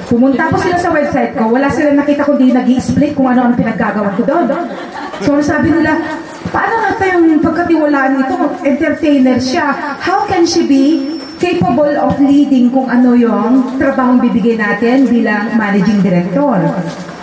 Pumunta po sila sa website ko, wala sila nakita ko di nag-i-split kung ano ang pinaggagawa ko doon. So sabi nila, paano nga tayong pagkatiwalaan ito? Entertainer siya. How can she be capable of leading kung ano yung trabahong bibigay natin bilang managing director?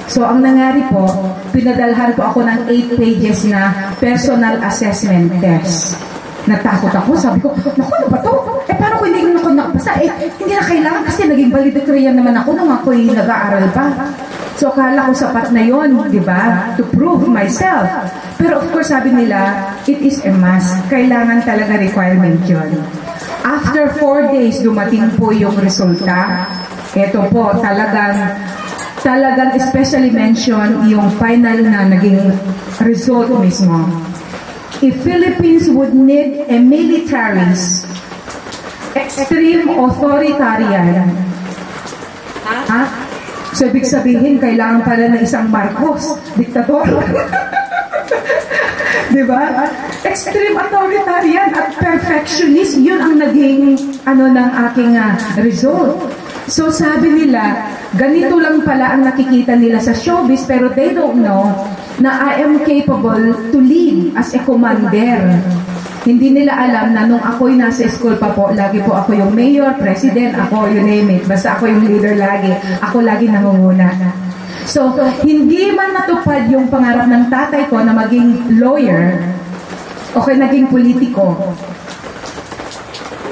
So ang nangyari po, pinadalhan po ako ng 8 pages na personal assessment test. Natakot ako, sabi ko, naku, ano ba to? Paano kung hindi ko nakapasa? Hindi na kailangan kasi naging valedictorian naman ako nung ako'y nag-aaral pa. So, akala ko sapat na yon, di ba? To prove myself. Pero of course, sabi nila, it is a must. Kailangan talaga requirement yun. After 4 days, dumating po yung resulta. Ito po, talagang especially mention yung final na naging result mismo. If Philippines would need a militarist, extreme authoritarian, so ibig sabihin, kailangan pala ng isang Marcos, diktator. Diba? Extreme authoritarian at perfectionist, yun ang naging ng aking result. So sabi nila, ganito lang pala ang nakikita nila sa showbiz, pero they don't know na I am capable to lead as a commander. Hindi nila alam na nung ako'y nasa school pa po, lagi po ako yung mayor, president, ako, you name it. Basta ako yung leader lagi. Ako lagi nangunguna. So, hindi man natupad yung pangarap ng tatay ko na maging lawyer, okay, naging politiko.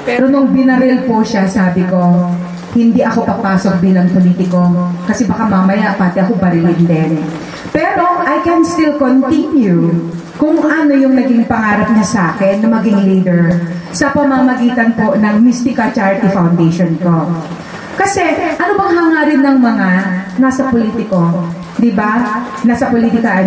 Pero nung binaril po siya, sabi ko, hindi ako papasok bilang politiko. Kasi baka mamaya pati ako barilin din. Pero I can still continue kung ano yung naging pangarap niya sa akin na maging leader sa pamamagitan po ng Mystica Charity Foundation ko. Kasi ano bang hangarin ng mga nasa politiko? Diba? Nasa politika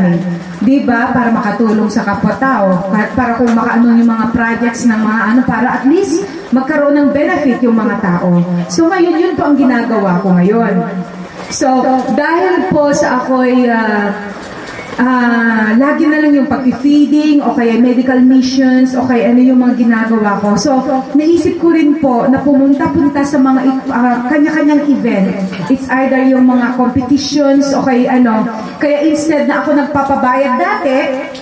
diba? Para makatulong sa kapwa-tao, para kung makaano yung mga projects ng mga para at least magkaroon ng benefit yung mga tao. So ngayon, yun po ang ginagawa ko ngayon. So, dahil po sa ako'y lagi na lang yung pag-feeding o kaya medical missions o kaya ano yung mga ginagawa ko. So, naisip ko rin po na pumunta-punta sa mga kanya-kanyang event. It's either yung mga competitions o kaya Kaya instead na ako nagpapabayad dati,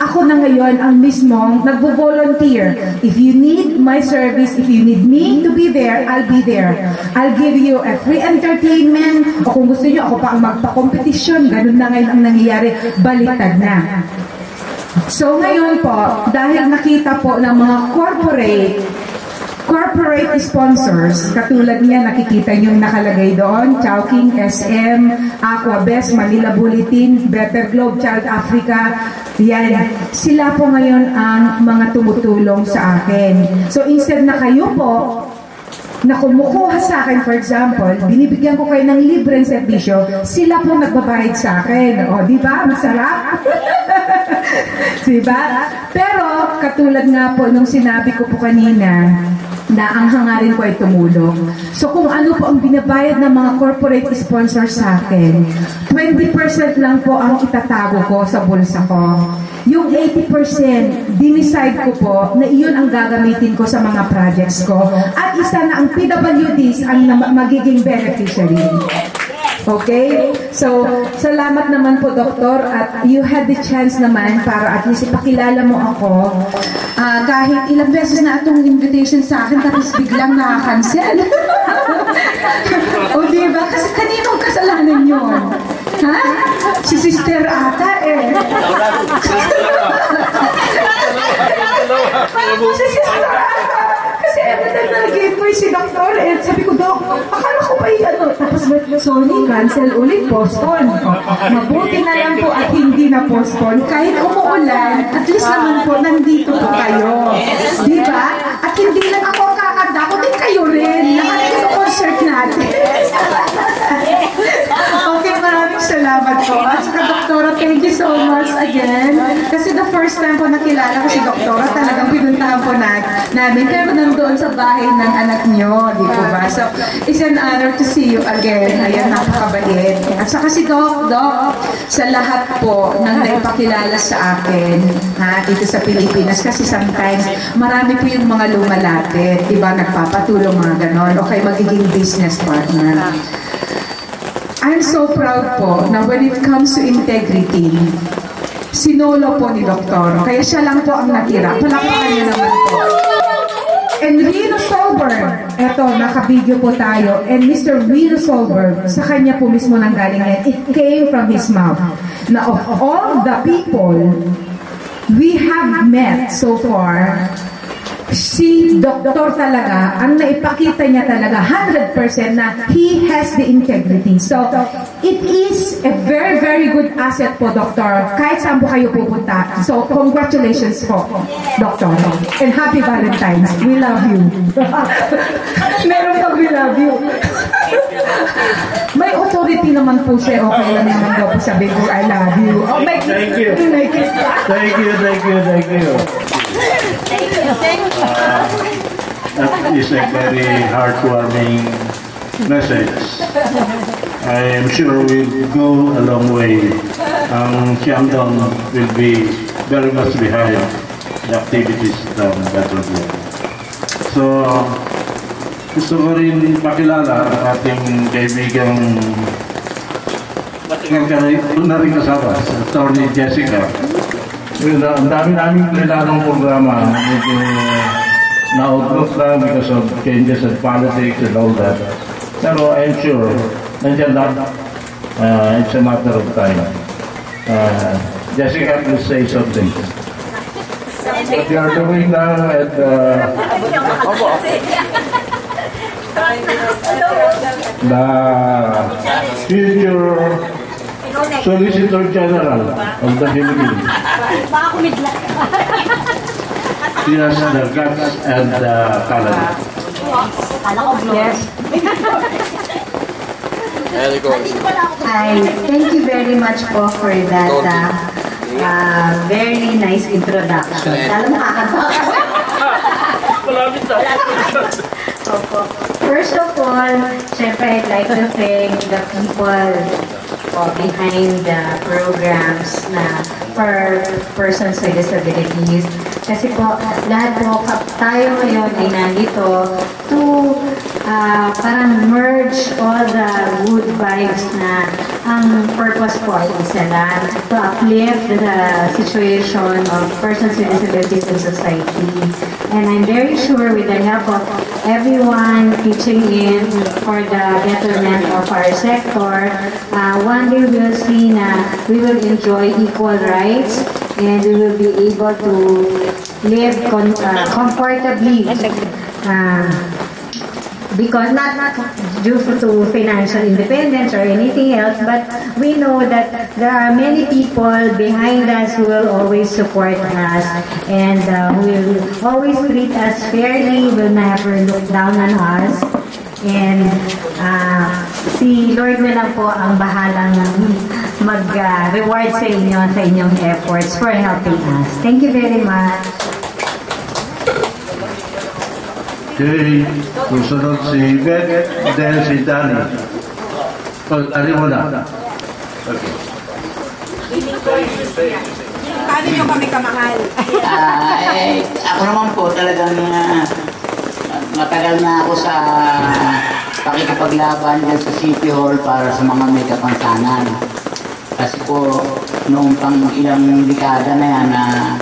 ako na ngayon ang mismong nagvo-volunteer. If you need my service, if you need me to be there, I'll be there. I'll give you a free entertainment o kung gusto nyo, ako pa ang magpa-competition. Ganun na ngayon ang nangyayari. Baliktad na. So ngayon po, dahil nakita po ng mga corporate sponsors, katulad niya, nakikita niyo yung nakalagay doon, Chowking, SM, Aquabest, Manila Bulletin, Better Globe, Child Africa, yan. Sila po ngayon ang mga tumutulong sa akin. So instead na kayo po, na kumukuha sa akin, for example, binibigyan ko kayo ng libreng serbisyo, sila po nagbabayad sa akin. O, di ba? Masarap? Diba? Pero, katulad nga po nung sinabi ko po kanina, na ang hangarin ko ay tumulong. So kung ano po ang binabayad ng mga corporate sponsors sa akin, 20% lang po ang itatago ko sa bulsa ko. Yung 80%, dinicide ko po na iyon ang gagamitin ko sa mga projects ko. At isa na ang PWDs ang magiging beneficiary. Okay? So, salamat naman po, Doktor. At you had the chance naman para at least ipakilala mo ako. Kahit ilang beses na itong invitation sa akin, tapos biglang nakakancel. O diba? Kasi kaninong kasalanan yun? Ha? Si Sister ata Si Sister ata. Kasi everytime na nag-giveaway si Doktor, sabi ko, Dok, akala ko pa tapos sorry, cancel ulit, postpone. Mabuti na lang po at hindi na postpone. Kahit umuulan, at least naman po, nandito po kayo. Diba? At hindi lang ako kakanta, kundi kayo rin. Lahat sa concert natin. Okay, maraming salamat po. At saka, Doktora, thank you so much again. Kasi the first time po nakilala ko si Doktora, talagang pinuntahan po namin. Pero nandoon sa bahay ng anak niyo, di po ba? So, it's an honor to see you again. Ayan, napakabait. At saka si Doc, sa lahat po ng naipakilala sa akin, dito sa Pilipinas, kasi sometimes, marami po yung mga lumalapit, di ba? Nagpapatulong mga ganon, o kay magiging business partner. I'm so proud po na when it comes to integrity, sinolo po ni Doktor. Kaya siya lang po ang natira. Palakpakan niya naman po. And Rino Solberg, eto, naka-video po tayo. And Mr. Rino Solberg, sa kanya po mismo nanggaling yan. It came from his mouth. Now, of all the people we have met so far, si Doktor talaga, ang naipakita niya talaga 100% na he has the integrity. So, it is a very, very good asset po, Doktor, kahit saan po kayo pupunta. So, congratulations po, Doktor. And happy Valentine's. We love you. Meron pag we love you. May authority naman po siya. Okay lang naman daw po sabi ko, I love you. Oh, my Thank you. Thank you. That is a very heartwarming message. I am sure we'll go a long way. Siamdong will be very much behind the activities of Better Globe. So, gusto ko rin pakilala ang ating kaibigang na rin kasama, Attorney Jessica. Ang dami namin kailangang programa, medyo na-outlook lang because of changes in politics and all that. Pero I'm sure, nandiyan lang, it's a matter of time. Jessica, please say something. What you are doing now at the future Solicitor General of the Philippines. She has the guts and the talent. Yes. Hi, thank you very much po for that very nice introduction. Alam mo, kakatawa. First of all, syempre, I'd like to thank the people behind the programs na for persons with disabilities. Kasi po, lahat po tayo ngayon ay nandito to parang merge all the good vibes na ang purpose po ay isa lang, to uplift the situation of persons with disabilities in society. And I'm very sure with the help of everyone pitching in for the betterment of our sector, one day we'll see na we will enjoy equal rights and we will be able to live comfortably. Because not due to financial independence or anything else, but we know that there are many people behind us who will always support us and who will always treat us fairly, will never look down on us. And si Lord na lang po ang bahalang mag-reward sa inyong efforts for helping us. Thank you very much. Okay, susunod si Beth, then si Danny. Ali mo na. Okay. Paano nyo kami kamahal? Ako naman po talagang matagal na ako sa pakikipaglaban dyan sa City Hall para sa mga may kapansanan. Kasi po, noong pang ilang dekada na yan na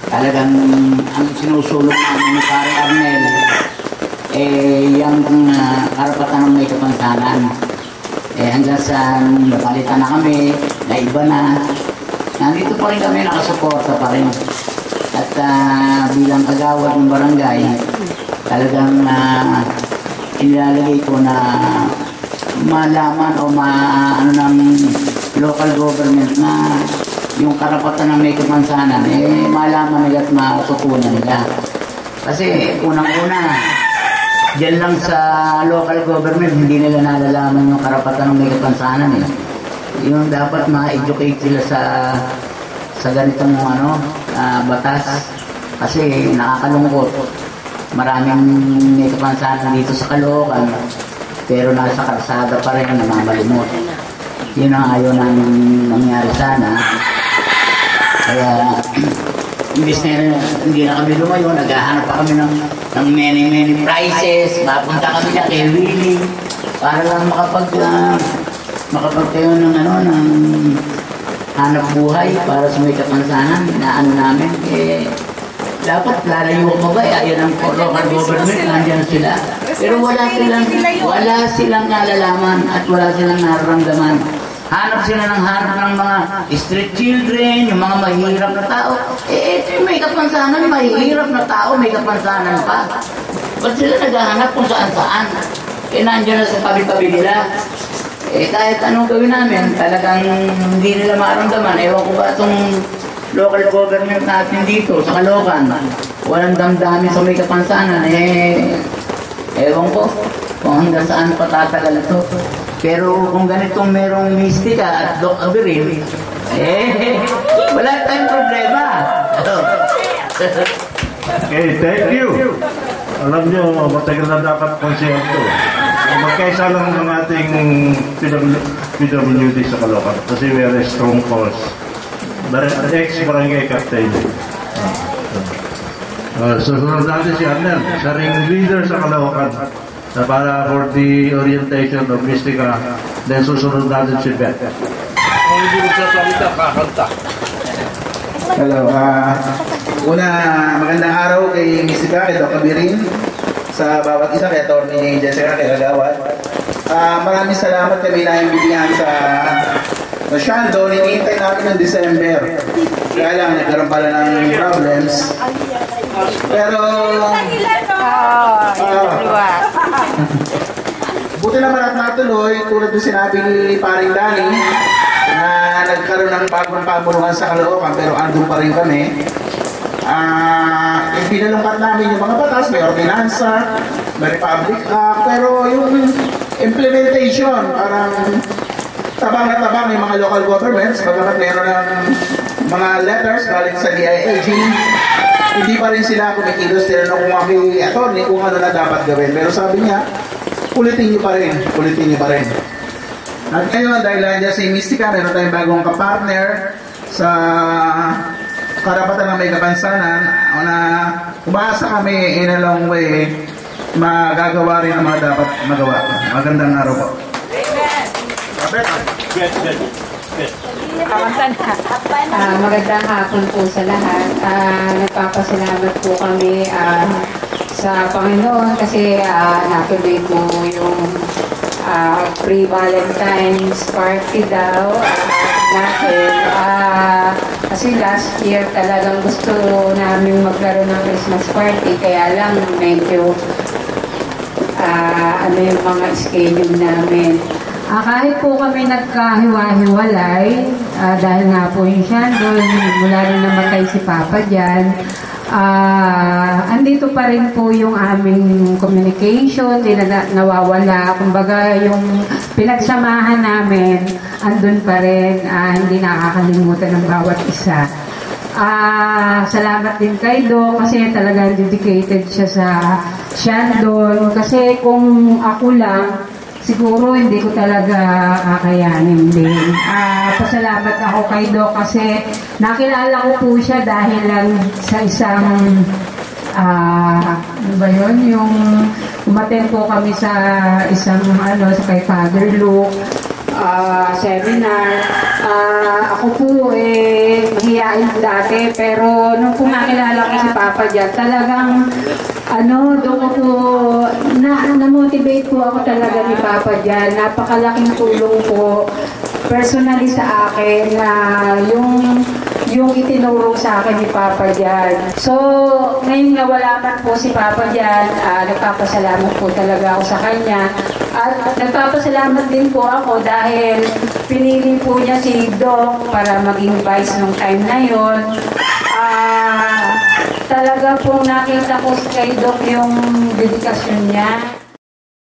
talagang ang sinusulong namin ni Pare Arnel yung karapatan ng may kapansanan. Hanggang sa napalitan na kami, naiba na, nandito pa rin kami, nakasuporta pa rin. At bilang kagawad ng barangay, talagang inilalagay ko na malaman o ano ng local government na yung karapatan ng may kapansanan, malaman nila at matutunan nila. Kasi unang-una, diyan lang sa local government, hindi nila nalalaman yung karapatan ng may kapansanan. Yung dapat ma-educate sila sa ganitong batas. Kasi nakakalungkot. Maraming may kapansanan dito sa Caloocan, pero nasa kalsada pa rin namamalimot. Yun ang ayaw namin mangyari sana. Kaya, imbis na hindi na kami lumayo, naghahanap pa kami ng many prizes, mapunta kami na kay Willie, para lang makapagtayo ng hanap buhay para sa may kapansanan, inaano namin, dapat lalayo pa ba? Ayan ang local government, nandiyan sila. Pero wala silang nalalaman at wala silang nararamdaman. Hanap sila ng mga street children, yung mga mahihirap na tao. May kapansanan, mahihirap na tao, may kapansanan pa. Ba't sila naghahanap kung saan-saan? Nandiyan na sa tabi-tabi nila. Kahit anong gawin namin, talagang hindi nila maramdaman. Ewan ko ba itong local government natin dito, sa Caloocan, walang damdamin sa may kapansanan. Ewan ko kung hanggang saan patatagal ito. Pero kung ganitong merong mistika at Doc Averil, wala tayong problema. Okay, thank you. Alam nyo, matagal na dapat konsento. Magkaisa lang ng ating PWD sa Caloocan kasi we are a strong force. Ex-barangay captain. Susunod natin si Arnel, sa ring leader sa Caloocan. Para for the orientation of Mystica, then susunod natin si Beth. Kung hindi mo siya salita, kakanta. Hello, magandang araw kay Mystica, kay Doc Abirin, sa bawat isa, kay Atty. Jessica, kay Kagawad. Maraming salamat kami na imbitihan sa Shando. Hinihintay namin ng December. Kaya lang, nagkaroon pala ng problems. Pero buti naman at natuloy, tulad ng sinabi ni Paring Danny, na nagkaroon ng bagong pamunuan sa Caloocan, pero andun pa rin kami. Pinalungkat namin yung mga batas, may ordinansa, may Republic Act, pero yung implementation, parang tabang na tabang yung mga local governments, pagkakat meron ng mga letters galing sa DILG, hindi pa rin sila kumikilos, tinanong kung kami attorney kung ano na dapat gawin. Pero sabi niya, ulitin niyo pa rin. At ngayon, dahil nandiyan si Mystica, meron tayong bagong kapartner sa karapatan ng may kapansanan na umaasa kami in a long way magagawa rin ang mga dapat magawa. Magandang araw po. Magandang hapon po sa lahat. Nagpapasalamat po kami sa Panginoon kasi natuloy po yung pre-Valentine's party daw natin. Kasi last year talagang gusto namin magkaroon ng Christmas party, kaya lang medyo yung mga schedule namin. Kahit po kami nagkahiwa-hiwalay, dahil nga po yung Shando, mula rin namatay si Papa dyan, andito pa rin po yung aming communication, di na nawawala. Kumbaga yung pinagsamahan namin, andun pa rin, hindi nakakalimutan ng bawat isa. Salamat din kay Doc kasi talagang dedicated siya sa Shandon. Kasi kung ako lang, siguro hindi ko talaga kakayanin din. Pasalamat ako kay Doc kasi nakilala ko po siya dahil lang sa isang ano ba yun? Yung umaten po kami sa isang sa kay Father Luke seminar. Ako po mahihain dati, pero nung po nakilala ko si Papa dyan, talagang doon ko po na-motivate po ako talaga ni Papa dyan. Napakalaking tulong po personally sa akin na yung itinurong sa akin ni Papa dyan. So, ngayon nga wala man po si Papa dyan, nagpapasalamat po talaga ako sa kanya. At nagpapasalamat din po ako dahil pinili po niya si Doc para maging vice nung time na yon. Talaga pong nakita ko kay Doc yung dedikasyon niya.